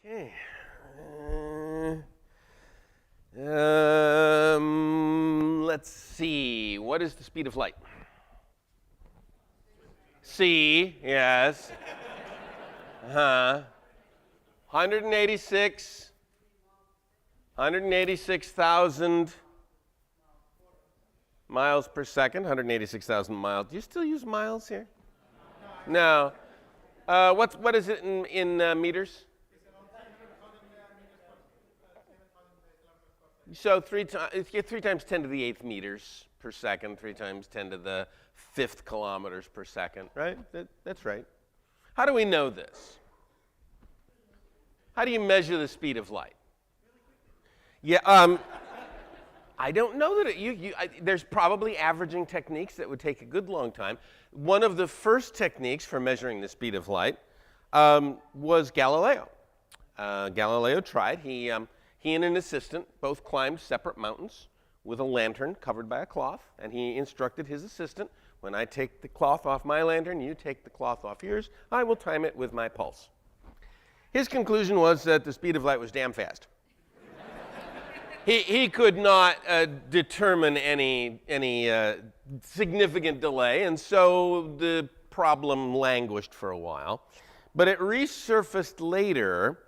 Okay. Let's see. What is the speed of light? C, yes. 186,000 miles per second. 186,000 miles. Do you still use miles here? No. What is it in meters? So 3 times 10 to the 8th meters per second, 3 times 10 to the 5th kilometers per second, right? That's right. How do we know this? How do you measure the speed of light? Yeah, I don't know that there's probably averaging techniques that would take a good long time. One of the first techniques for measuring the speed of light was Galileo. Galileo tried. He and an assistant both climbed separate mountains with a lantern covered by a cloth, and he instructed his assistant, when I take the cloth off my lantern, you take the cloth off yours, I will time it with my pulse. His conclusion was that the speed of light was damn fast. He could not determine any significant delay, and so the problem languished for a while. But it resurfaced later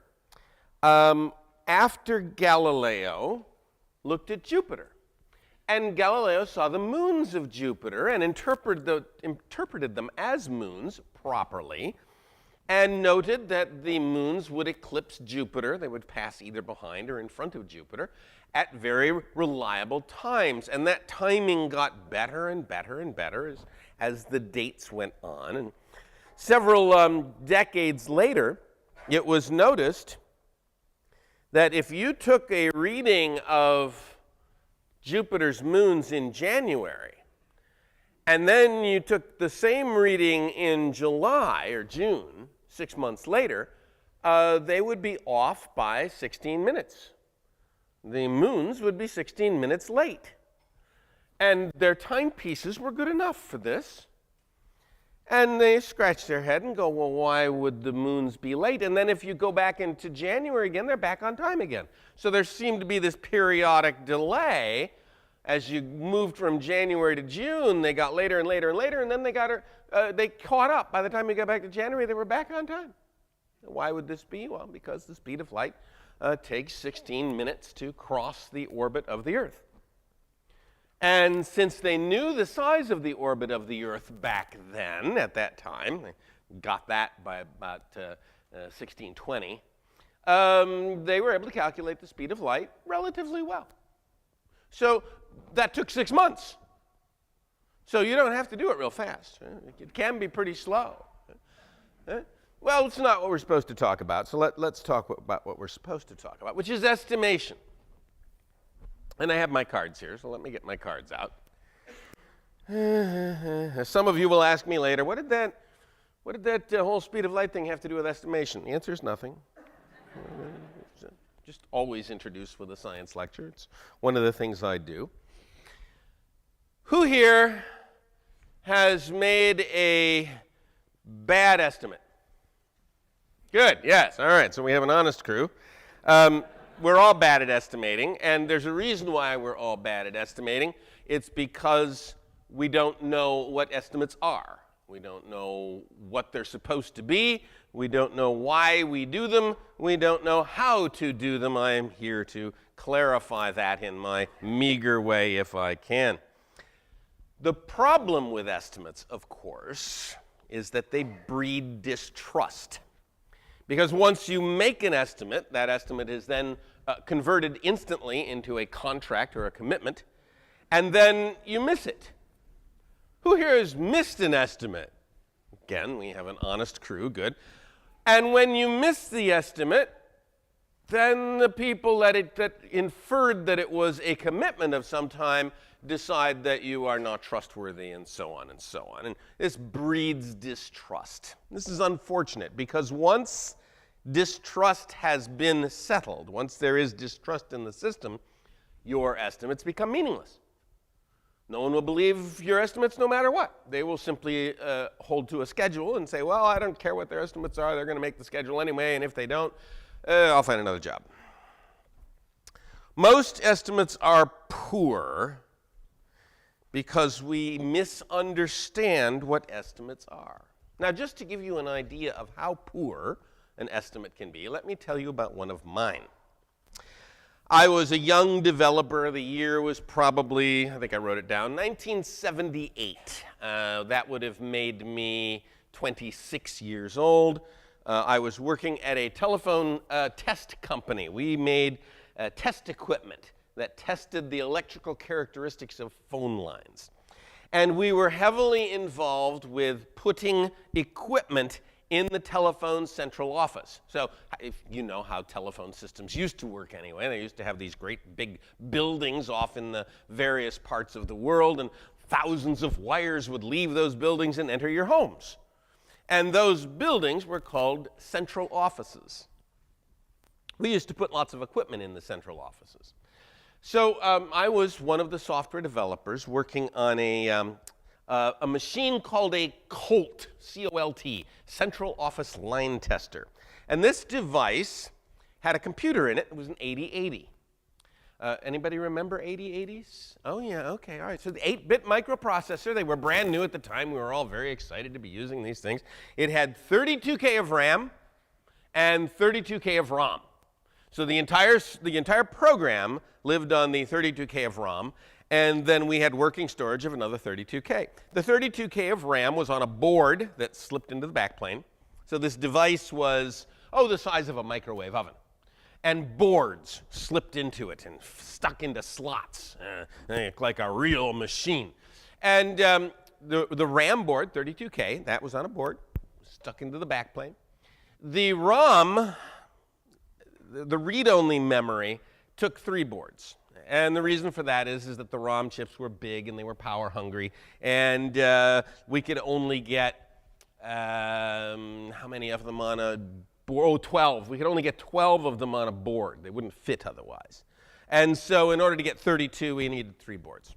after Galileo looked at Jupiter. And Galileo saw the moons of Jupiter and interpreted them as moons properly, and noted that the moons would eclipse Jupiter. They would pass either behind or in front of Jupiter at very reliable times. And that timing got better and better and better as the dates went on. And several decades later, it was noticed that if you took a reading of Jupiter's moons in January, and then you took the same reading in July or June, 6 months later, they would be off by 16 minutes. The moons would be 16 minutes late. And their timepieces were good enough for this. And they scratch their head and go, well, why would the moons be late? And then if you go back into January again, they're back on time again. So there seemed to be this periodic delay. As you moved from January to June, they got later and later and later, and then they caught up. By the time you got back to January, they were back on time. Why would this be? Well, because the speed of light takes 16 minutes to cross the orbit of the Earth. And since they knew the size of the orbit of the Earth back then, at that time, they got that by about 1620, they were able to calculate the speed of light relatively well. So that took 6 months. So you don't have to do it real fast. It can be pretty slow. Well, it's not what we're supposed to talk about, so let's talk about what we're supposed to talk about, which is estimation. And I have my cards here, so let me get my cards out. Some of you will ask me later, what did that whole speed of light thing have to do with estimation? The answer is nothing. Just always introduced with a science lecture. It's one of the things I do. Who here has made a bad estimate? Good, yes, all right, so we have an honest crew. We're all bad at estimating, and there's a reason why we're all bad at estimating. It's because we don't know what estimates are. We don't know what they're supposed to be. We don't know why we do them. We don't know how to do them. I am here to clarify that in my meager way if I can. The problem with estimates, of course, is that they breed distrust. Because once you make an estimate, that estimate is then converted instantly into a contract or a commitment, and then you miss it. Who here has missed an estimate? Again, we have an honest crew, good. And when you miss the estimate, then the people that inferred that it was a commitment of some time decide that you are not trustworthy, and so on and so on. And this breeds distrust. This is unfortunate, because once distrust has been settled, once there is distrust in the system, your estimates become meaningless. No one will believe your estimates no matter what. They will simply hold to a schedule and say, well, I don't care what their estimates are. They're going to make the schedule anyway, and if they don't, I'll find another job. Most estimates are poor because we misunderstand what estimates are. Now, just to give you an idea of how poor an estimate can be, let me tell you about one of mine. I was a young developer. The year was probably, I think I wrote it down, 1978. That would have made me 26 years old. I was working at a telephone test company. We made test equipment that tested the electrical characteristics of phone lines. And we were heavily involved with putting equipment in the telephone central office. So if you know how telephone systems used to work anyway, they used to have these great big buildings off in the various parts of the world, and thousands of wires would leave those buildings and enter your homes. And those buildings were called central offices. We used to put lots of equipment in the central offices. So I was one of the software developers working on a machine called a COLT, C-O-L-T, Central Office Line Tester. And this device had a computer in it. It was an 8080. Anybody remember 8080s? Oh, yeah, okay, all right. So the 8-bit microprocessor, they were brand new at the time. We were all very excited to be using these things. It had 32K of RAM and 32K of ROM. So the entire program lived on the 32K of ROM, and then we had working storage of another 32K. The 32K of RAM was on a board that slipped into the backplane. So this device was, the size of a microwave oven. And boards slipped into it and stuck into slots, like a real machine. And the RAM board, 32K, that was on a board, stuck into the backplane. The ROM, the read-only memory, took 3 boards. And the reason for that is that the ROM chips were big and they were power hungry. And we could only get, how many of them on a board? 12. We could only get 12 of them on a board. They wouldn't fit otherwise. And so in order to get 32, we needed 3 boards.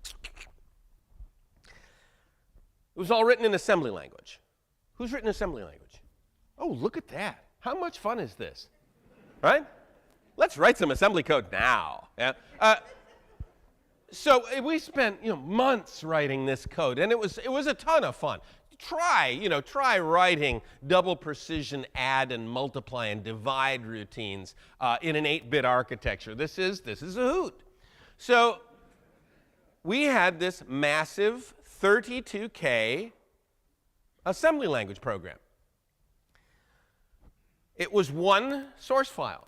It was all written in assembly language. Who's written assembly language? Oh, look at that. How much fun is this? Right? Let's write some assembly code now. Yeah. So we spent months writing this code, and it was a ton of fun. Try writing double precision add and multiply and divide routines in an 8-bit architecture. This is a hoot. So we had this massive 32K assembly language program. It was one source file.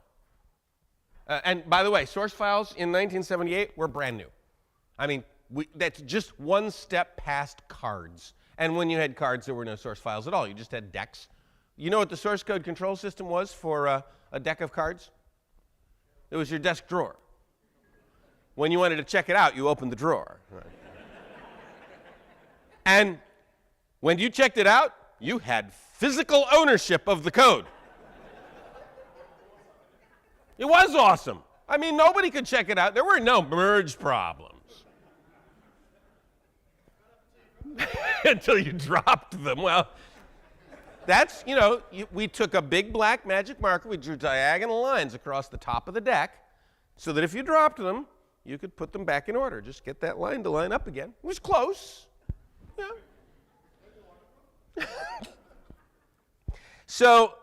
And by the way, source files in 1978 were brand new. I mean, that's just one step past cards. And when you had cards, there were no source files at all. You just had decks. You know what the source code control system was for a deck of cards? It was your desk drawer. When you wanted to check it out, you opened the drawer. Right. And when you checked it out, you had physical ownership of the code. It was awesome. I mean, nobody could check it out. There were no merge problems. Until you dropped them. Well, that's, we took a big black magic marker, we drew diagonal lines across the top of the deck so that if you dropped them, you could put them back in order. Just get that line to line up again. It was close. Yeah. So,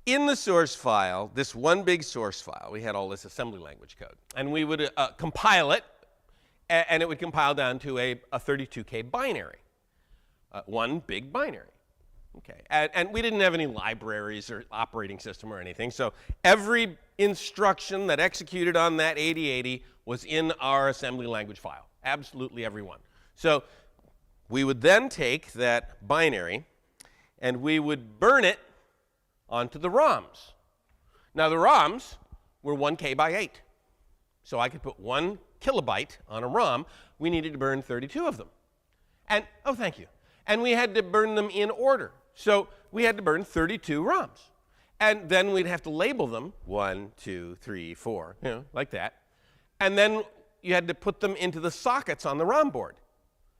in the source file, this one big source file, we had all this assembly language code. And we would compile it, and it would compile down to a 32K binary, one big binary. Okay. And we didn't have any libraries or operating system or anything, so every instruction that executed on that 8080 was in our assembly language file, absolutely every one. So we would then take that binary, and we would burn it onto the ROMs. Now the ROMs were 1K by 8. So I could put 1 kilobyte on a ROM. We needed to burn 32 of them. And, thank you. And we had to burn them in order. So we had to burn 32 ROMs. And then we'd have to label them 1, 2, 3, 4, like that. And then you had to put them into the sockets on the ROM board.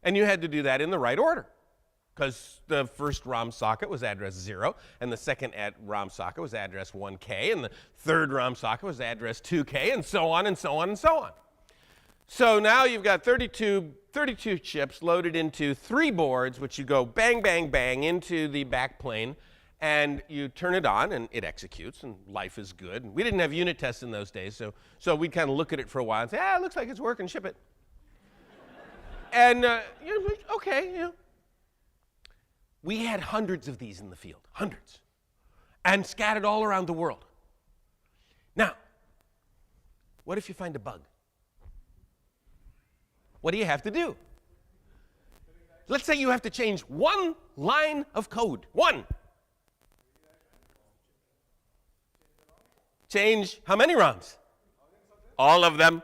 And you had to do that in the right order. because the first ROM socket was address 0, and the second ROM socket was address 1K, and the third ROM socket was address 2K, and so on and so on and so on. So now you've got 32 chips loaded into 3 boards, which you go bang, bang, bang into the back plane, and you turn it on, and it executes, and life is good. And we didn't have unit tests in those days, so we'd kind of look at it for a while and say, it looks like it's working, ship it. And, okay. We had hundreds of these in the field, hundreds, and scattered all around the world. Now, what if you find a bug? What do you have to do? Let's say you have to change one line of code. One. Change how many ROMs? All of them.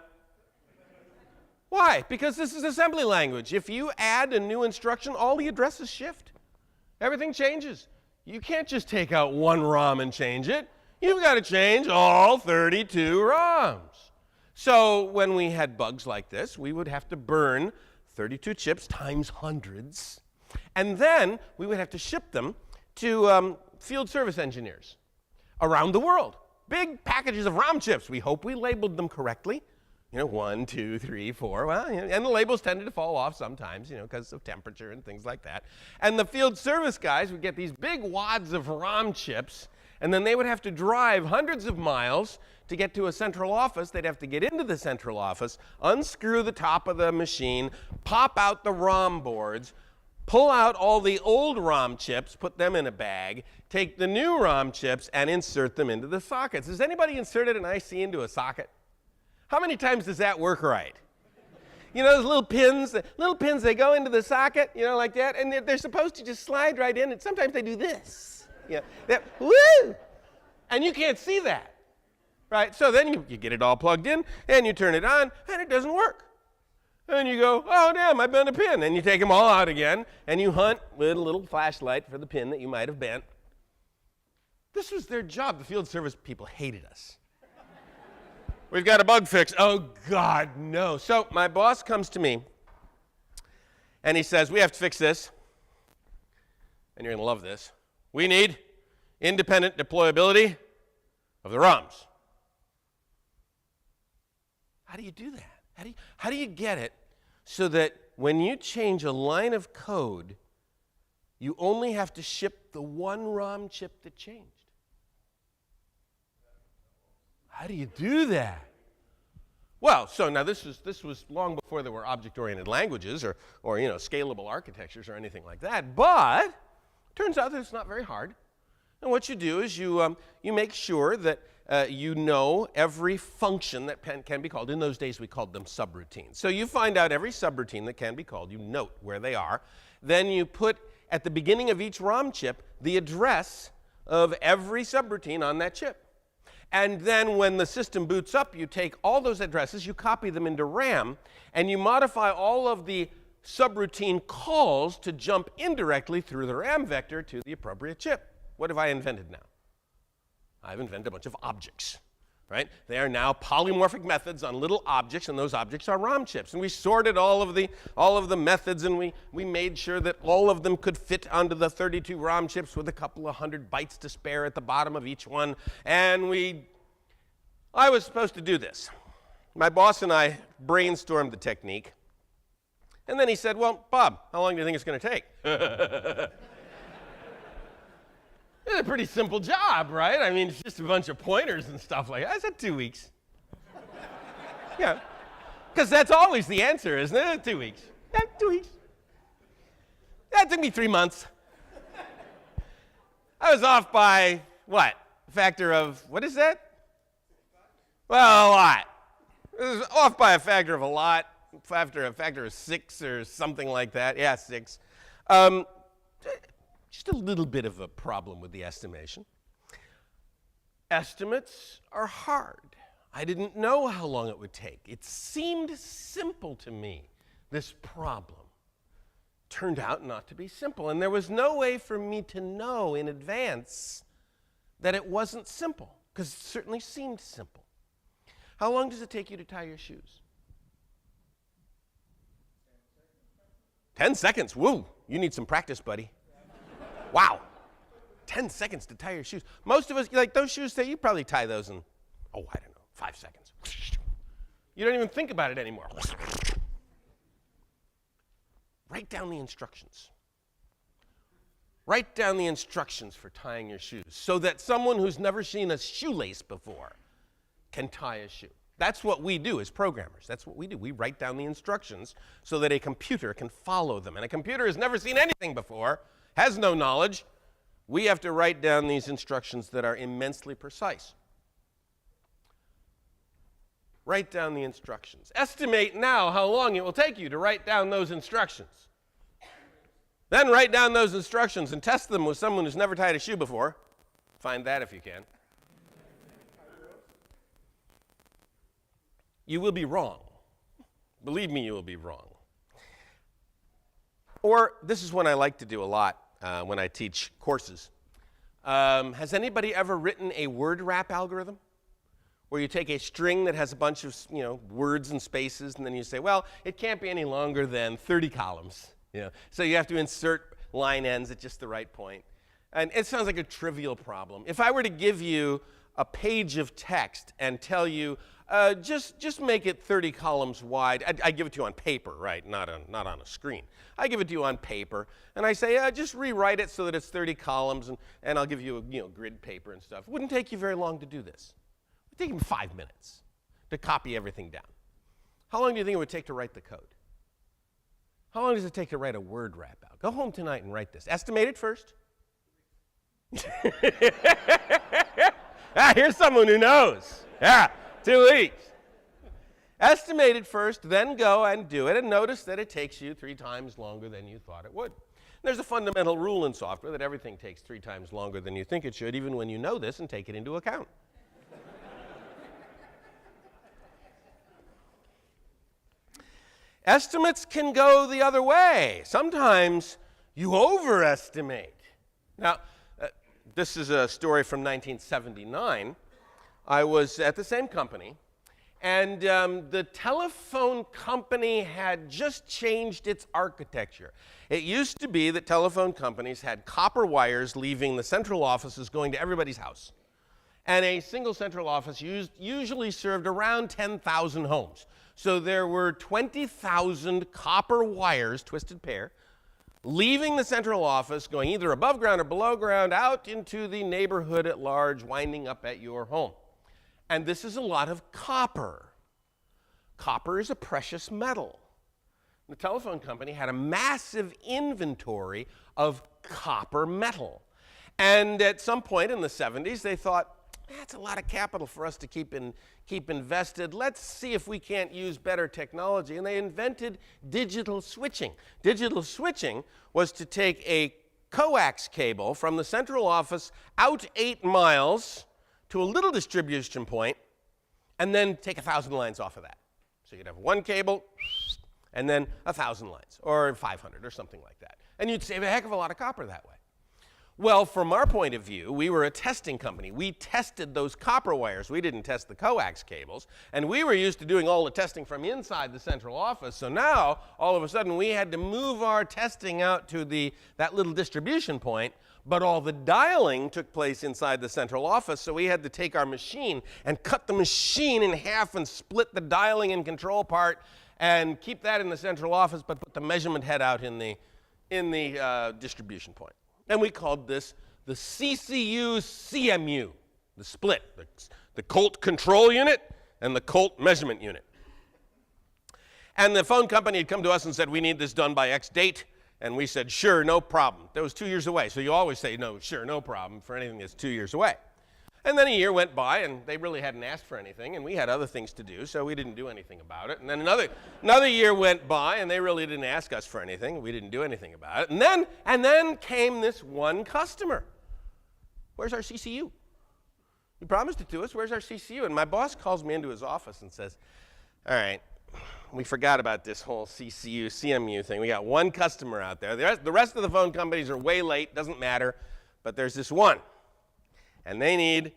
Why? Because this is assembly language. If you add a new instruction, all the addresses shift. Everything changes. You can't just take out one ROM and change it. You've got to change all 32 ROMs. So when we had bugs like this, we would have to burn 32 chips times hundreds, and then we would have to ship them to field service engineers around the world. Big packages of ROM chips. We hope we labeled them correctly. 1, 2, 3, 4. Well, and the labels tended to fall off sometimes, because of temperature and things like that. And the field service guys would get these big wads of ROM chips, and then they would have to drive hundreds of miles to get to a central office. They'd have to get into the central office, unscrew the top of the machine, pop out the ROM boards, pull out all the old ROM chips, put them in a bag, take the new ROM chips, and insert them into the sockets. Has anybody inserted an IC into a socket? How many times does that work right? Those little pins, they go into the socket, like that, and they're supposed to just slide right in, and sometimes they do this. Woo! And you can't see that, right? So then you get it all plugged in, and you turn it on, and it doesn't work. And you go, oh, damn, I bent a pin. And you take them all out again, and you hunt with a little flashlight for the pin that you might have bent. This was their job. The field service people hated us. We've got a bug fix. Oh, God, no. So my boss comes to me, and he says, we have to fix this, and you're going to love this. We need independent deployability of the ROMs. How do you do that? How do you get it so that when you change a line of code, you only have to ship the one ROM chip that changed? How do you do that? Well, so now this was long before there were object-oriented languages or scalable architectures or anything like that. But it turns out that it's not very hard. And what you do is you make sure that you know every function that can be called. In those days, we called them subroutines. So you find out every subroutine that can be called. You note where they are. Then you put at the beginning of each ROM chip the address of every subroutine on that chip. And then when the system boots up, you take all those addresses, you copy them into RAM, and you modify all of the subroutine calls to jump indirectly through the RAM vector to the appropriate chip. What have I invented now? I've invented a bunch of objects, right? They are now polymorphic methods on little objects, and those objects are ROM chips. And we sorted all of the methods, and we made sure that all of them could fit onto the 32 ROM chips with a couple of hundred bytes to spare at the bottom of each one. And I was supposed to do this. My boss and I brainstormed the technique. And then he said, well, Bob, how long do you think it's going to take? It's a pretty simple job, right? I mean, it's just a bunch of pointers and stuff like that. I said 2 weeks. Yeah. Because that's always the answer, isn't it? 2 weeks. Yeah, 2 weeks. That took me 3 months. I was off by, what? A factor of, what is that? Well, a lot. It was off by a factor of a lot. After a factor of 6 or something like that. Yeah, 6. Just a little bit of a problem with the estimation. Estimates are hard. I didn't know how long it would take. It seemed simple to me, this problem. Turned out not to be simple, and there was no way for me to know in advance that it wasn't simple, because it certainly seemed simple. How long does it take you to tie your shoes? 10 seconds. Woo! You need some practice, buddy. Wow. 10 seconds to tie your shoes. Most of us, like those shoes, you probably tie those in, I don't know, 5 seconds. You don't even think about it anymore. Write down the instructions. Write down the instructions for tying your shoes so that someone who's never seen a shoelace before can tie a shoe. That's what we do as programmers. That's what we do. We write down the instructions so that a computer can follow them. And a computer has never seen anything before, has no knowledge. We have to write down these instructions that are immensely precise. Write down the instructions. Estimate now how long it will take you to write down those instructions. Then write down those instructions and test them with someone who's never tied a shoe before. Find that if you can. You will be wrong. Believe me, you will be wrong. Or this is one I like to do a lot when I teach courses. Has anybody ever written a word wrap algorithm? Where you take a string that has a bunch of words and spaces, and then you say, well, it can't be any longer than 30 columns. So you have to insert line ends at just the right point. And it sounds like a trivial problem. If I were to give you a page of text and tell you, just make it 30 columns wide. I give it to you on paper, right? Not on a screen. I give it to you on paper, and I say, just rewrite it so that it's 30 columns, and I'll give you a grid paper and stuff. It wouldn't take you very long to do this. It would take you 5 minutes to copy everything down. How long do you think it would take to write the code? How long does it take to write a word wrap out? Go home tonight and write this. Estimate it first. Here's someone who knows. 2 weeks. Estimate it first, then go and do it, and notice that it takes you 3 times longer than you thought it would. There's a fundamental rule in software that everything takes 3 times longer than you think it should, even when you know this and take it into account. Estimates can go the other way. Sometimes you overestimate. Now, this is a story from 1979. I was at the same company, and the telephone company had just changed its architecture. It used to be that telephone companies had copper wires leaving the central offices going to everybody's house. And a single central office usually served around 10,000 homes. So there were 20,000 copper wires, twisted pair, leaving the central office, going either above ground or below ground, out into the neighborhood at large, winding up at your home. And this is a lot of copper. Copper is a precious metal. The telephone company had a massive inventory of copper metal. And at some point in the 70s, they thought, that's a lot of capital for us to keep invested. Let's see if we can't use better technology. And they invented digital switching. Digital switching was to take a coax cable from the central office out 8 miles to a little distribution point, and then take 1,000 lines off of that. So you'd have one cable, and then 1,000 lines, or 500, or something like that. And you'd save a heck of a lot of copper that way. Well, from our point of view, we were a testing company. We tested those copper wires. We didn't test the coax cables. And we were used to doing all the testing from inside the central office. So now, all of a sudden, we had to move our testing out to that little distribution point. But all the dialing took place inside the central office. So we had to take our machine and cut the machine in half and split the dialing and control part and keep that in the central office, but put the measurement head out in the distribution point. And we called this the CCU-CMU, the split, the Colt control unit and the Colt measurement unit. And the phone company had come to us and said, we need this done by X date. And we said, sure, no problem. That was 2 years away. So you always say, no, sure, no problem for anything that's 2 years away. And then a year went by, and they really hadn't asked for anything, and we had other things to do, so we didn't do anything about it. And then another year went by, and they really didn't ask us for anything. We didn't do anything about it. And then came this one customer. Where's our CCU? You promised it to us. Where's our CCU? And my boss calls me into his office and says, all right, we forgot about this whole CCU, CMU thing. We got one customer out there. The rest of the phone companies are way late. Doesn't matter. But there's this one. And they need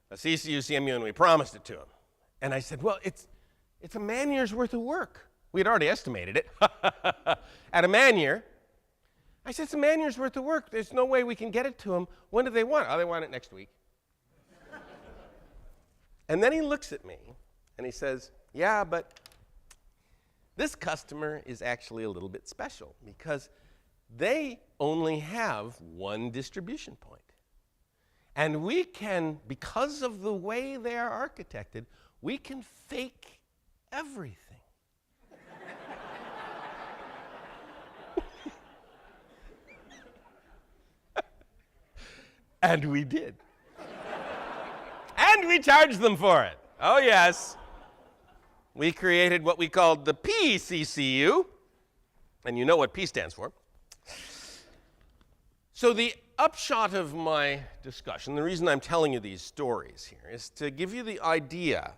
a CCU, CMU, and we promised it to them. And I said, well, it's a man-year's worth of work. We had already estimated it at a man-year. I said, it's a man year's worth of work. There's no way we can get it to them. When do they want it? Oh, they want it next week. And then he looks at me and he says, yeah, but this customer is actually a little bit special because they only have one distribution point. And we can, because of the way they are architected, we can fake everything. And we did. And we charged them for it. Oh, yes. We created what we called the PCCU. And you know what P stands for. So the upshot of my discussion, the reason I'm telling you these stories here, is to give you the idea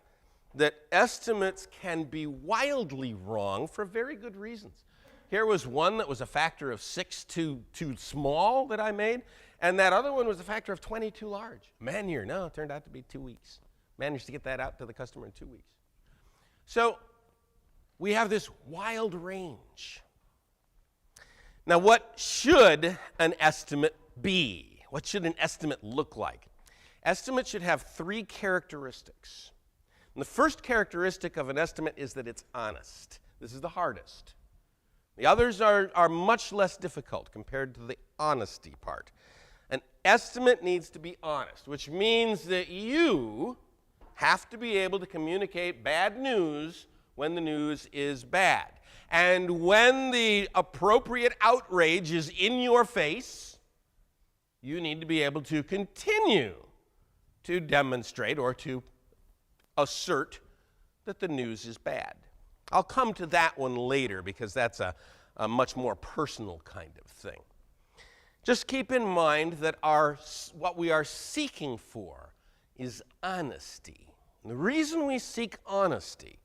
that estimates can be wildly wrong for very good reasons. Here was one that was a factor of 6 too small that I made, and that other one was a factor of 20 too large. Man year, no, it turned out to be 2 weeks. Managed to get that out to the customer in 2 weeks. So we have this wild range. Now, what should an estimate be? What should an estimate look like? Estimate should have 3 characteristics. And the first characteristic of an estimate is that it's honest. This is the hardest. The others are much less difficult compared to the honesty part. An estimate needs to be honest, which means that you have to be able to communicate bad news when the news is bad. And when the appropriate outrage is in your face, you need to be able to continue to demonstrate or to assert that the news is bad. I'll come to that one later because that's a much more personal kind of thing. Just keep in mind that what we are seeking for is honesty. And the reason we seek honesty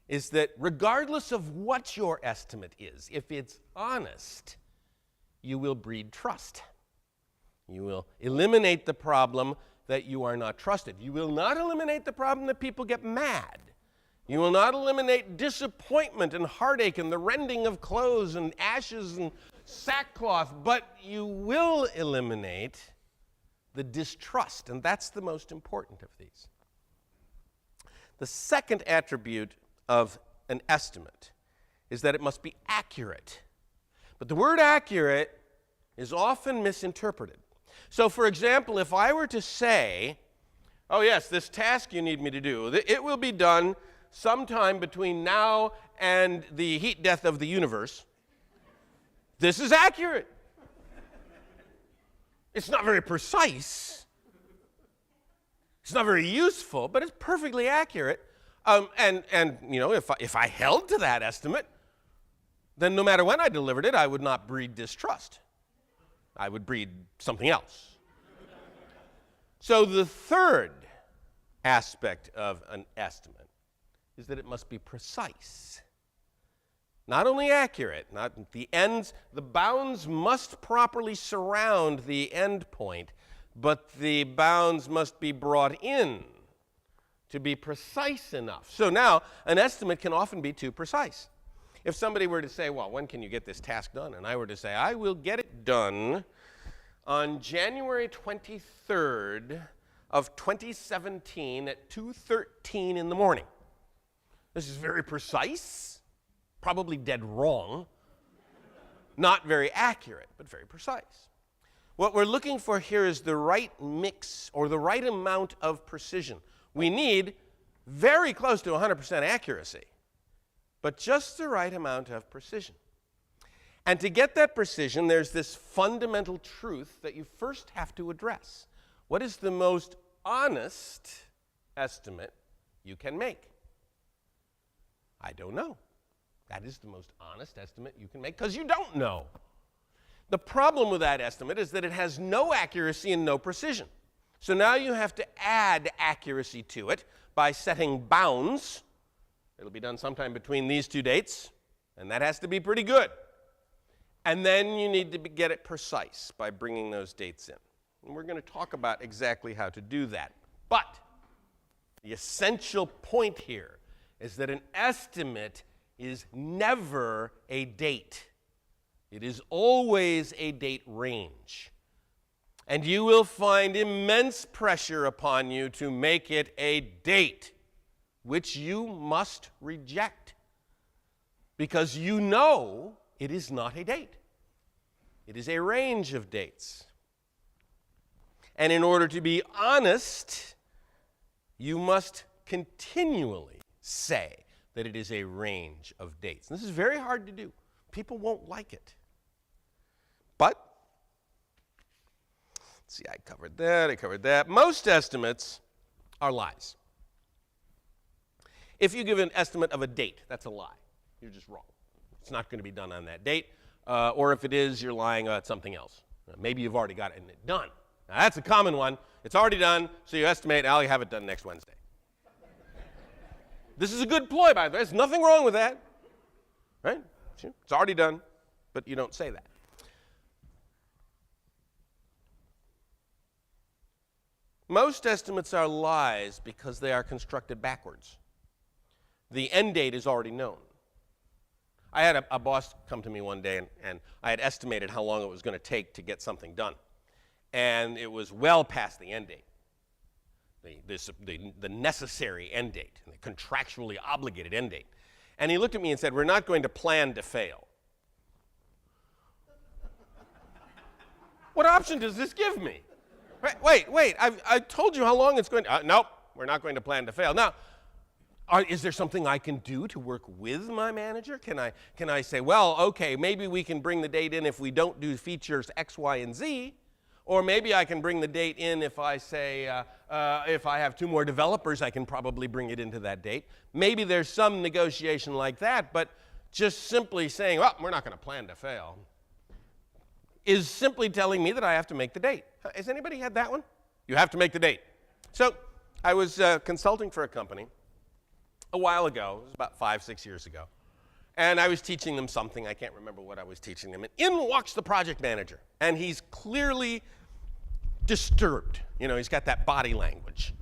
is that regardless of what your estimate is, if it's honest, you will breed trust. You will eliminate the problem that you are not trusted. You will not eliminate the problem that people get mad. You will not eliminate disappointment and heartache and the rending of clothes and ashes and sackcloth, but you will eliminate the distrust, and that's the most important of these. The second attribute of an estimate is that it must be accurate. But the word accurate is often misinterpreted. So, for example, if I were to say, oh yes, this task you need me to do, it will be done sometime between now and the heat death of the universe, this is accurate. It's not very precise. It's not very useful, but it's perfectly accurate. And you know, if I held to that estimate, then no matter when I delivered it, I would not breed distrust. I would breed something else. So the third aspect of an estimate is that it must be precise. Not only accurate, the bounds must properly surround the end point, but the bounds must be brought in to be precise enough. So now, an estimate can often be too precise. If somebody were to say, well, when can you get this task done? And I were to say, I will get it done on January 23rd of 2017 at 2:13 in the morning. This is very precise, probably dead wrong, not very accurate, but very precise. What we're looking for here is the right mix or the right amount of precision. We need very close to 100% accuracy, but just the right amount of precision. And to get that precision, there's this fundamental truth that you first have to address. What is the most honest estimate you can make? I don't know. That is the most honest estimate you can make because you don't know. The problem with that estimate is that it has no accuracy and no precision. So now you have to add accuracy to it by setting bounds. It'll be done sometime between these two dates, and that has to be pretty good. And then you need to get it precise by bringing those dates in. And we're going to talk about exactly how to do that. But the essential point here is that an estimate is never a date. It is always a date range. And you will find immense pressure upon you to make it a date, which you must reject, because you know it is not a date. It is a range of dates. And in order to be honest, you must continually say that it is a range of dates. And this is very hard to do. People won't like it. But, let's see, I covered that. Most estimates are lies. If you give an estimate of a date, that's a lie. You're just wrong. It's not going to be done on that date. Or if it is, you're lying about something else. Maybe you've already got it done. Now, that's a common one. It's already done, so you estimate, I'll have it done next Wednesday. This is a good ploy, by the way. There's nothing wrong with that. Right? It's already done, but you don't say that. Most estimates are lies because they are constructed backwards. The end date is already known. I had a boss come to me one day, and I had estimated how long it was going to take to get something done. And it was well past the end date, the necessary end date, the contractually obligated end date. And he looked at me and said, "We're not going to plan to fail." What option does this give me? Wait, I told you how long it's going to... nope, we're not going to plan to fail. Now, is there something I can do to work with my manager? Can I say, well, okay, maybe we can bring the date in if we don't do features X, Y, and Z, or maybe I can bring the date in if I say, if I have 2 more developers, I can probably bring it into that date. Maybe there's some negotiation like that, but just simply saying, well, we're not going to plan to fail, is simply telling me that I have to make the date. Has anybody had that one? You have to make the date. So I was consulting for a company a while ago. It was about 5-6 years ago. And I was teaching them something. I can't remember what I was teaching them. And in walks the project manager. And he's clearly disturbed. You know, he's got that body language.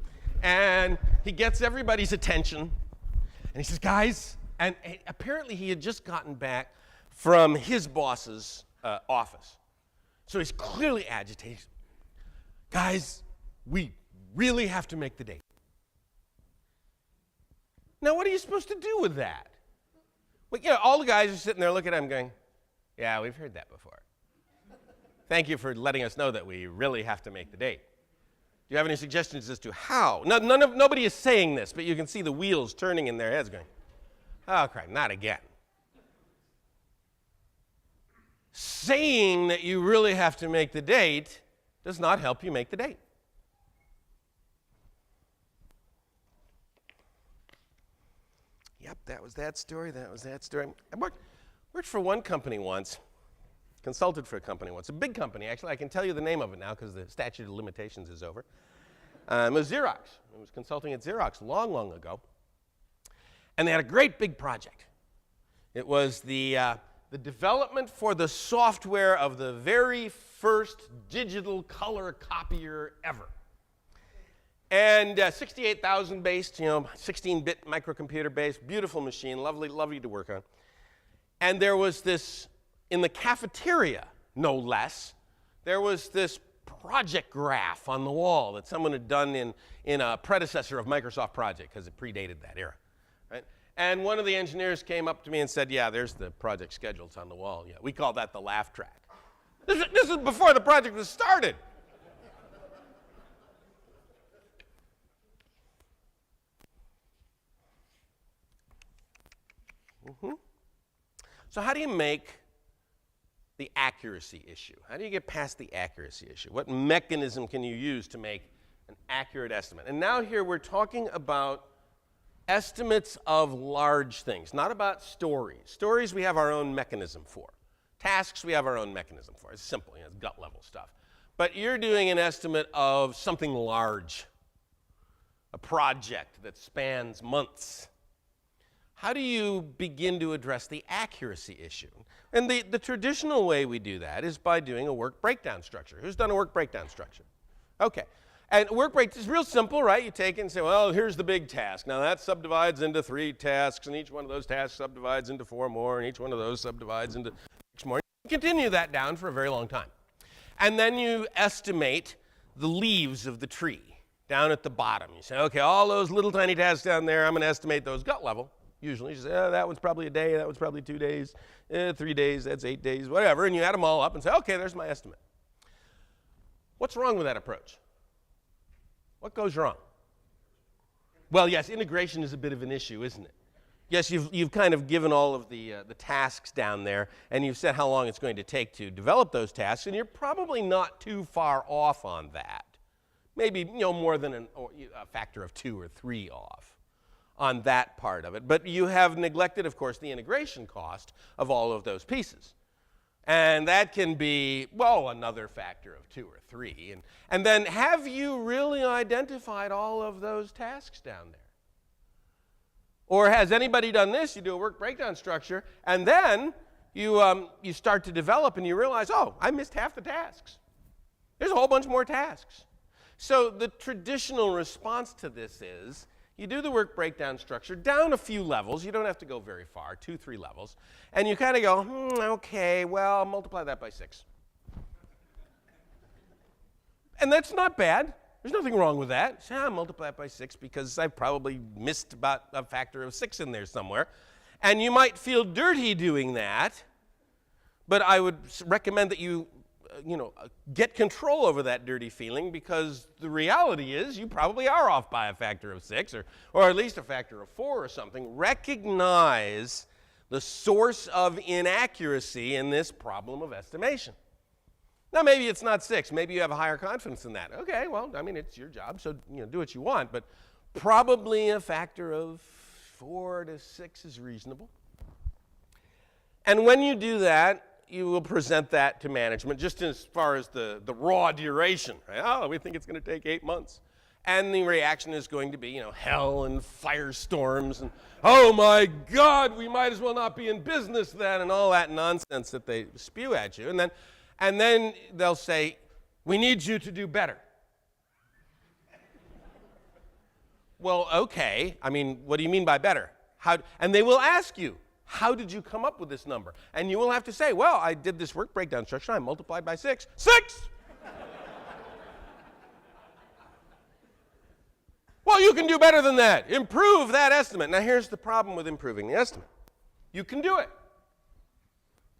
And he gets everybody's attention. And he says, guys, and apparently he had just gotten back from his boss's office. So he's clearly agitated. Guys, we really have to make the date. Now, what are you supposed to do with that? Well, you know, all the guys are sitting there looking at him going, yeah, we've heard that before. Thank you for letting us know that we really have to make the date. Do you have any suggestions as to how? Nobody is saying this, but you can see the wheels turning in their heads going, oh, crap, not again. Saying that you really have to make the date does not help you make the date. Yep, that was that story. I worked for one company once, consulted for a company once, a big company, actually. I can tell you the name of it now because the statute of limitations is over. It was Xerox. I was consulting at Xerox long, long ago. And they had a great big project. It was the development for the software of the very first digital color copier ever. And 68,000 based, 16-bit microcomputer based, beautiful machine, lovely to work on. And there was this, in the cafeteria, no less, there was this project graph on the wall that someone had done in a predecessor of Microsoft Project, because it predated that era. Right? And one of the engineers came up to me and said, yeah, there's the project schedule, it's on the wall. Yeah, we call that the laugh track. This is before the project was started. So how do you make the accuracy issue? How do you get past the accuracy issue? What mechanism can you use to make an accurate estimate? And now here we're talking about estimates of large things, not about stories. Stories we have our own mechanism for. Tasks we have our own mechanism for. It's simple, it's gut level stuff. But you're doing an estimate of something large, a project that spans months. How do you begin to address the accuracy issue? And the traditional way we do that is by doing a work breakdown structure. Who's done a work breakdown structure? Okay. And work break is real simple, right? You take it and say, well, here's the big task. Now that subdivides into 3 tasks, and each one of those tasks subdivides into 4 more, and each one of those subdivides into 6 more. Continue that down for a very long time. And then you estimate the leaves of the tree down at the bottom. You say, okay, all those little tiny tasks down there, I'm going to estimate those gut level. Usually you say, oh, that one's probably a day, that one's probably 2 days, 3 days, that's 8 days, whatever. And you add them all up and say, okay, there's my estimate. What's wrong with that approach? What goes wrong? Well, yes, integration is a bit of an issue, isn't it? Yes, you've kind of given all of the tasks down there, and you've said how long it's going to take to develop those tasks, and you're probably not too far off on that. Maybe more than a factor of 2 or 3 off on that part of it. But you have neglected, of course, the integration cost of all of those pieces. And that can be, well, another factor of 2 or 3. And then have you really identified all of those tasks down there? Or has anybody done this? You do a work breakdown structure, and then you start to develop and you realize, oh, I missed half the tasks. There's a whole bunch more tasks. So the traditional response to this is you do the work breakdown structure down a few levels. You don't have to go very far, 2, 3 levels. And you kind of go, okay, well, multiply that by 6. And that's not bad. There's nothing wrong with that. Say, multiply it by 6 because I probably missed about a factor of 6 in there somewhere. And you might feel dirty doing that, but I would recommend that you get control over that dirty feeling, because the reality is you probably are off by a factor of 6 or at least a factor of 4 or something. Recognize the source of inaccuracy in this problem of estimation. Now, maybe it's not 6. Maybe you have a higher confidence in that. Okay, well, I mean, it's your job, so do what you want. But probably a factor of 4 to 6 is reasonable. And when you do that, you will present that to management just as far as the raw duration. Right? Oh, we think it's going to take 8 months. And the reaction is going to be, hell and firestorms and, oh my God, we might as well not be in business then, and all that nonsense that they spew at you. And then they'll say, we need you to do better. Well, okay. I mean, what do you mean by better? And they will ask you, how did you come up with this number? And you will have to say, well, I did this work breakdown structure. I multiplied by 6. 6! Well, you can do better than that. Improve that estimate. Now, here's the problem with improving the estimate. You can do it.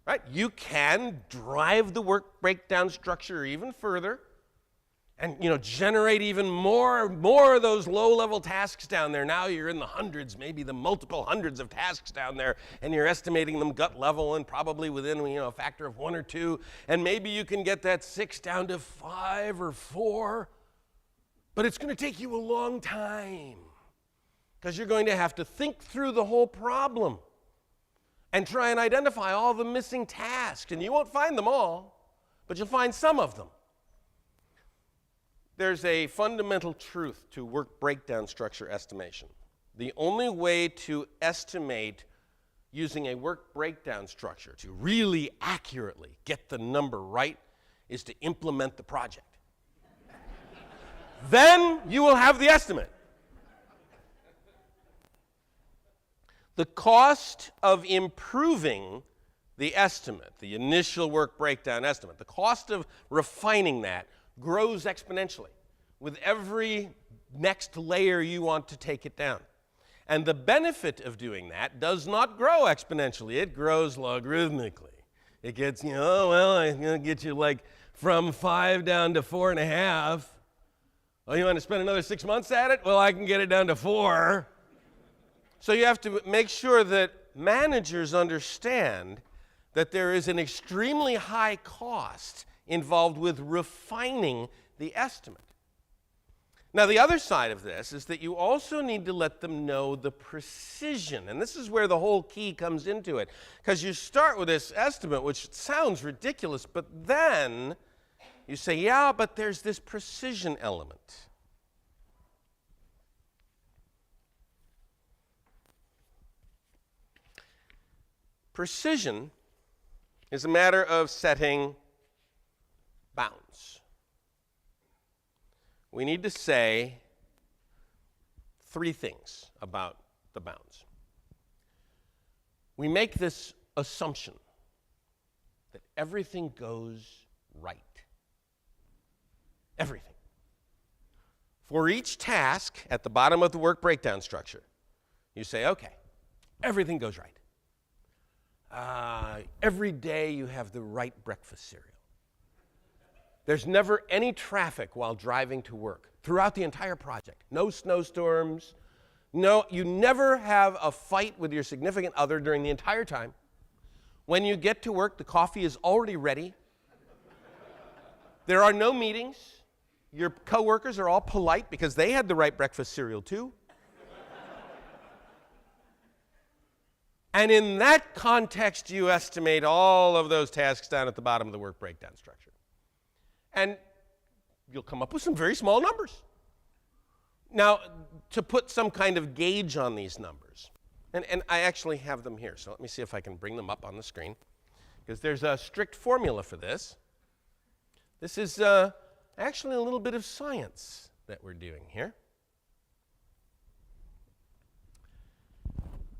Right? You can drive the work breakdown structure even further and generate even more of those low-level tasks down there. Now you're in the hundreds, maybe the multiple hundreds of tasks down there, and you're estimating them gut level and probably within a factor of 1 or 2, and maybe you can get that 6 down to 5 or 4, but it's going to take you a long time because you're going to have to think through the whole problem and try and identify all the missing tasks. And you won't find them all, but you'll find some of them. There's a fundamental truth to work breakdown structure estimation. The only way to estimate using a work breakdown structure to really accurately get the number right is to implement the project. Then you will have the estimate. The cost of improving the estimate, the initial work breakdown estimate, the cost of refining that grows exponentially with every next layer you want to take it down. And the benefit of doing that does not grow exponentially. It grows logarithmically. It gets, I'm going to get you from 5 down to 4.5. Oh, you want to spend another 6 months at it? Well, I can get it down to 4. So you have to make sure that managers understand that there is an extremely high cost involved with refining the estimate. Now, the other side of this is that you also need to let them know the precision. And this is where the whole key comes into it. Because you start with this estimate, which sounds ridiculous, but then you say, yeah, but there's this precision element. Precision is a matter of setting bounds. We need to say 3 things about the bounds. We make this assumption that everything goes right. Everything. For each task at the bottom of the work breakdown structure, you say, okay, everything goes right. Every day you have the right breakfast cereal. There's never any traffic while driving to work throughout the entire project. No snowstorms. No, you never have a fight with your significant other during the entire time. When you get to work, the coffee is already ready. There are no meetings. Your coworkers are all polite because they had the right breakfast cereal too. And in that context, you estimate all of those tasks down at the bottom of the work breakdown structure. And you'll come up with some very small numbers. Now, to put some kind of gauge on these numbers, and I actually have them here, so let me see if I can bring them up on the screen, because there's a strict formula for this. This is actually a little bit of science that we're doing here.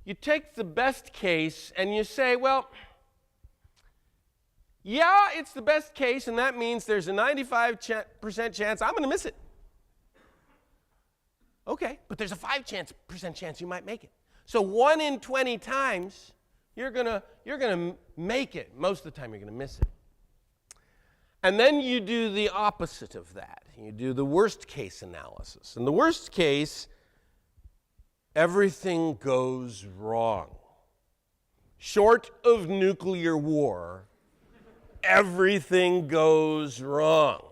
You take the best case and you say, well, yeah, it's the best case, and that means there's a 95% chance I'm going to miss it. Okay, but there's a 5% chance you might make it. So 1 in 20 times, you're gonna make it. Most of the time, you're going to miss it. And then you do the opposite of that. You do the worst case analysis. In the worst case, everything goes wrong. Short of nuclear war, everything goes wrong.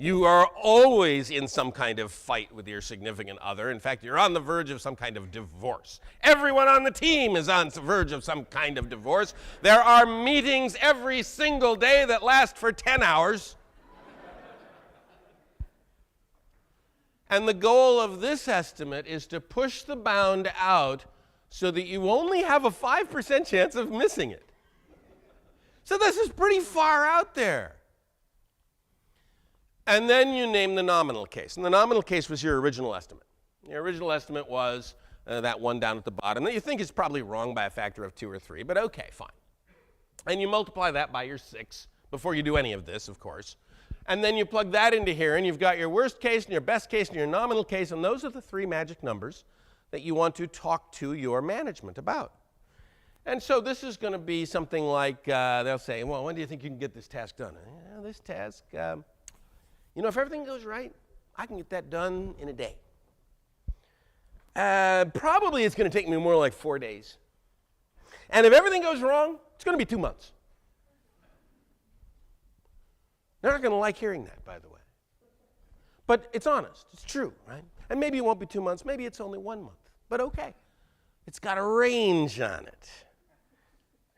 You are always in some kind of fight with your significant other. In fact, you're on the verge of some kind of divorce. Everyone on the team is on the verge of some kind of divorce. There are meetings every single day that last for 10 hours. And the goal of this estimate is to push the bound out so that you only have a 5% chance of missing it. So this is pretty far out there. And then you name the nominal case. And the nominal case was your original estimate. Your original estimate was that one down at the bottom that you think is probably wrong by a factor of 2 or 3, but okay, fine. And you multiply that by your 6 before you do any of this, of course. And then you plug that into here, and you've got your worst case and your best case and your nominal case, and those are the 3 magic numbers that you want to talk to your management about. And so this is going to be something like, they'll say, well, when do you think you can get this task done? This task, if everything goes right, I can get that done in a day. Probably it's going to take me more like 4 days. And if everything goes wrong, it's going to be 2 months. They're not going to like hearing that, by the way. But it's honest. It's true, right? And maybe it won't be 2 months. Maybe it's only 1 month. But okay. It's got a range on it.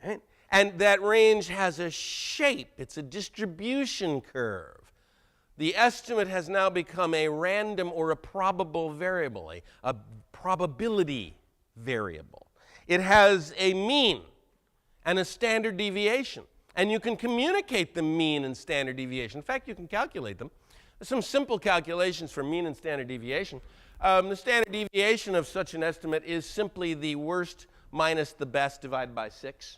Right? And that range has a shape. It's a distribution curve. The estimate has now become a random or a probable variable, a probability variable. It has a mean and a standard deviation. And you can communicate the mean and standard deviation. In fact, you can calculate them. There's some simple calculations for mean and standard deviation. The standard deviation of such an estimate is simply the worst minus the best divided by 6.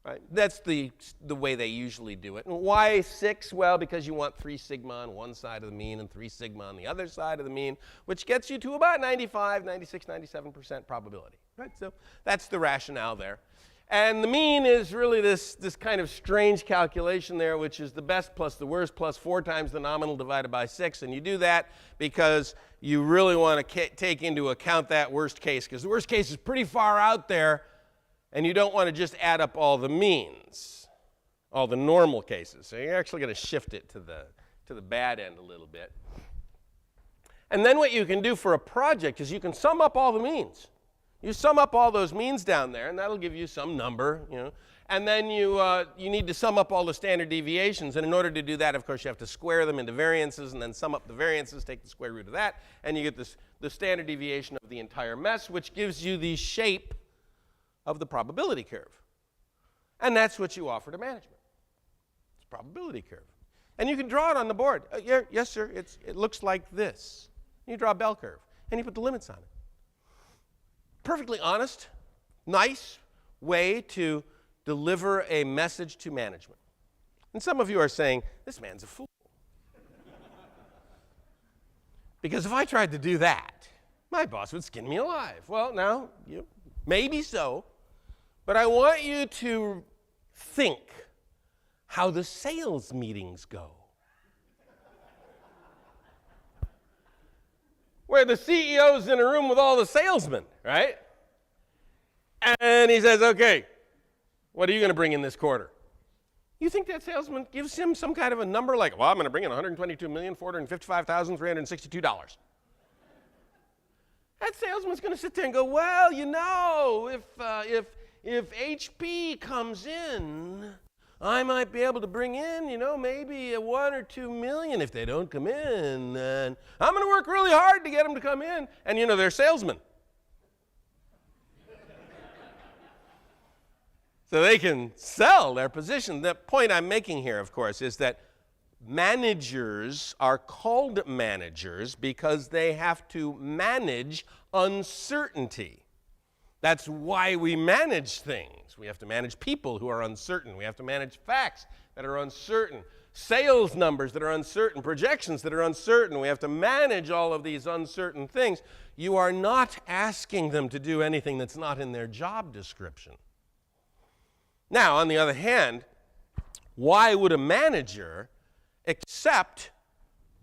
Right? That's the way they usually do it. And why 6? Well, because you want 3 sigma on one side of the mean and 3 sigma on the other side of the mean, which gets you to about 95, 96, 97% probability. Right? So that's the rationale there. And the mean is really this kind of strange calculation there, which is the best plus the worst plus 4 times the nominal divided by 6. And you do that because you really want to take into account that worst case, because the worst case is pretty far out there, and you don't want to just add up all the means, all the normal cases. So you're actually going to shift it to the bad end a little bit. And then what you can do for a project is you can sum up all the means. You sum up all those means down there, and that'll give you some number, And then you need to sum up all the standard deviations. And in order to do that, of course, you have to square them into variances and then sum up the variances, take the square root of that, and you get the standard deviation of the entire mess, which gives you the shape of the probability curve. And that's what you offer to management. It's a probability curve. And you can draw it on the board. Yes, sir, it looks like this. You draw a bell curve, and you put the limits on it. Perfectly honest, nice way to deliver a message to management. And some of you are saying, this man's a fool. Because if I tried to do that, my boss would skin me alive. Well, now, maybe so, but I want you to think how the sales meetings go. Where the CEO's in a room with all the salesmen, right? And he says, okay, what are you going to bring in this quarter? You think that salesman gives him some kind of a number like, well, I'm going to bring in $122,455,362. That salesman's going to sit there and go, well, if HP comes in, I might be able to bring in, maybe a 1 or 2 million if they don't come in. And I'm going to work really hard to get them to come in. And, they're salesmen. So they can sell their position. The point I'm making here, of course, is that managers are called managers because they have to manage uncertainty. That's why we manage things. We have to manage people who are uncertain. We have to manage facts that are uncertain, sales numbers that are uncertain, projections that are uncertain. We have to manage all of these uncertain things. You are not asking them to do anything that's not in their job description. Now, on the other hand, why would a manager accept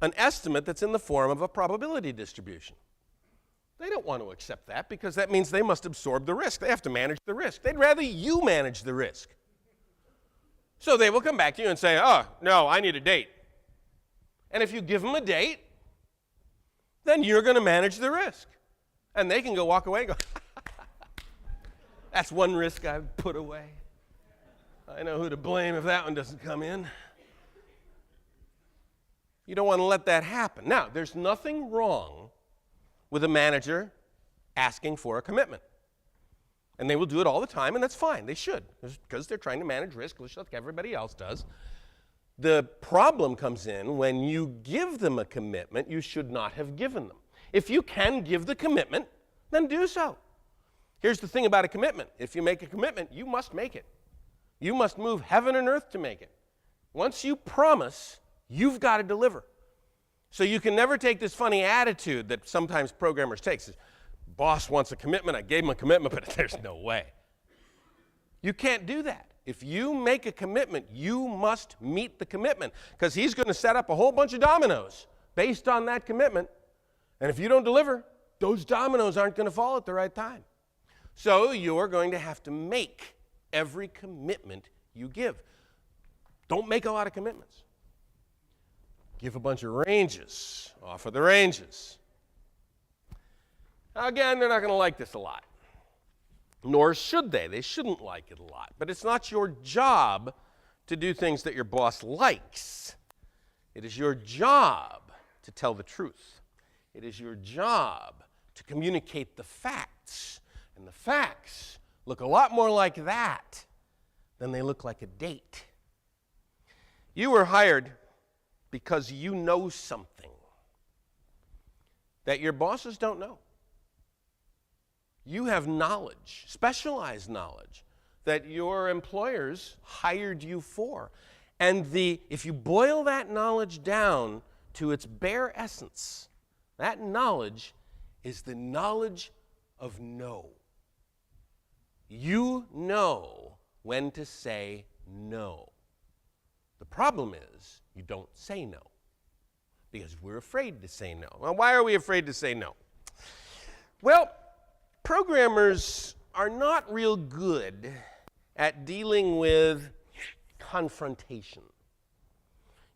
an estimate that's in the form of a probability distribution? They don't want to accept that because that means they must absorb the risk. They have to manage the risk. They'd rather you manage the risk. So they will come back to you and say, oh, no, I need a date. And if you give them a date, then you're going to manage the risk. And they can go walk away and go, that's one risk I've put away. I know who to blame if that one doesn't come in. You don't want to let that happen. Now, there's nothing wrong with a manager asking for a commitment. And they will do it all the time, and that's fine. They should, because they're trying to manage risk, just like everybody else does. The problem comes in when you give them a commitment you should not have given them. If you can give the commitment, then do so. Here's the thing about a commitment. If you make a commitment, you must make it. You must move heaven and earth to make it. Once you promise, you've got to deliver. So you can never take this funny attitude that sometimes programmers take. Says, boss wants a commitment, I gave him a commitment, but there's no way. You can't do that. If you make a commitment, you must meet the commitment, because he's going to set up a whole bunch of dominoes based on that commitment. And if you don't deliver, those dominoes aren't going to fall at the right time. So you're going to have to make every commitment you give. Don't make a lot of commitments. Give a bunch of ranges. Offer the ranges. Now again, they're not going to like this a lot. Nor should they. They shouldn't like it a lot. But it's not your job to do things that your boss likes. It is your job to tell the truth. It is your job to communicate the facts. And the facts look a lot more like that than they look like a date. You were hired because you know something that your bosses don't know. You have knowledge, specialized knowledge, that your employers hired you for. And if you boil that knowledge down to its bare essence, that knowledge is the knowledge of no. You know when to say no. The problem is you don't say no because we're afraid to say no. Well, why are we afraid to say no? Well, programmers are not real good at dealing with confrontation.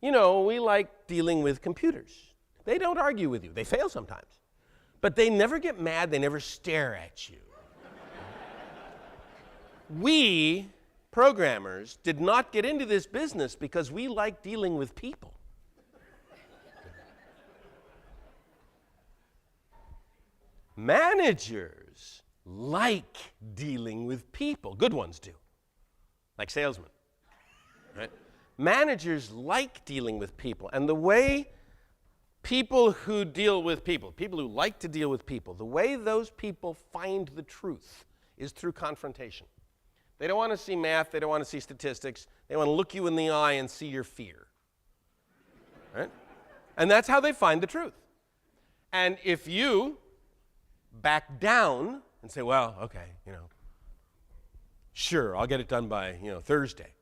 We like dealing with computers. They don't argue with you. They fail sometimes. But they never get mad. They never stare at you. We, programmers, did not get into this business because we like dealing with people. Managers like dealing with people. Good ones do, like salesmen. Right? Managers like dealing with people. And the way people who deal with people who like to deal with people, the way those people find the truth is through confrontation. They don't want to see math. They don't want to see statistics. They want to look you in the eye and see your fear. Right? And that's how they find the truth. And if you back down and say, well, okay, sure, I'll get it done by, Thursday,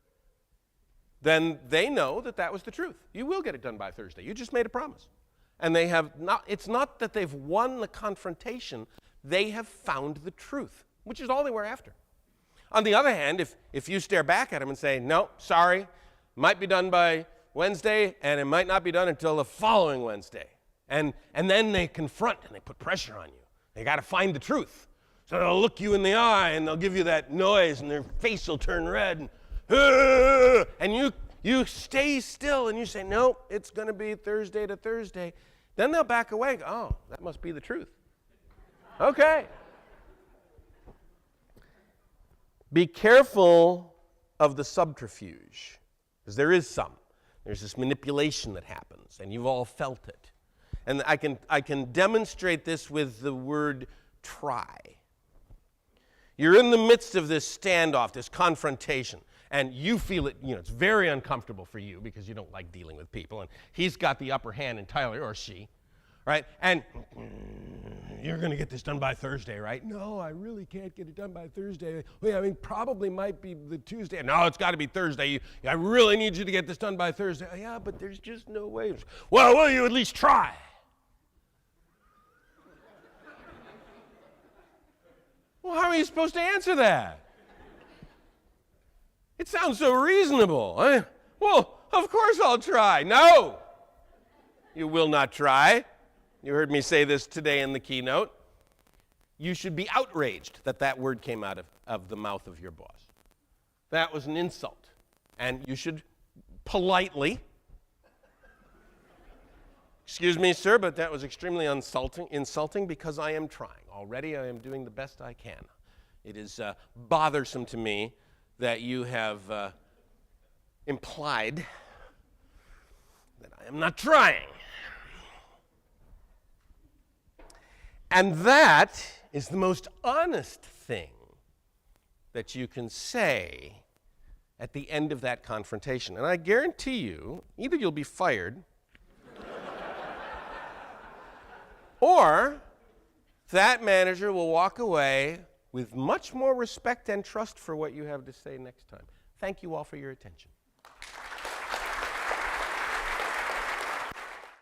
then they know that that was the truth. You will get it done by Thursday. You just made a promise. And they have not, it's not that they've won the confrontation, they have found the truth, which is all they were after. On the other hand, if you stare back at them and say, no, sorry, might be done by Wednesday, and it might not be done until the following Wednesday. And then they confront and they put pressure on you. They got to find the truth. So they'll look you in the eye and they'll give you that noise and their face will turn red. And you stay still and you say, no, it's going to be Thursday to Thursday. Then they'll back away and go, oh, that must be the truth. Okay. Be careful of the subterfuge, because there is some. There's this manipulation that happens, and you've all felt it. And I can demonstrate this with the word try. You're in the midst of this standoff, this confrontation, and you feel it, it's very uncomfortable for you because you don't like dealing with people, and he's got the upper hand entirely, or she, right? And you're going to get this done by Thursday, right? No, I really can't get it done by Thursday. Well, probably might be the Tuesday. No, it's got to be Thursday. I really need you to get this done by Thursday. Oh, yeah, but there's just no way. Well, will you at least try? Well, how are you supposed to answer that? It sounds so reasonable. Well, of course I'll try. No, you will not try. You heard me say this today in the keynote. You should be outraged that that word came out of the mouth of your boss. That was an insult. And you should politely, excuse me, sir, but that was extremely insulting because I am trying. Already I am doing the best I can. It is bothersome to me that you have implied that I am not trying. And that is the most honest thing that you can say at the end of that confrontation. And I guarantee you, either you'll be fired, or that manager will walk away with much more respect and trust for what you have to say next time. Thank you all for your attention.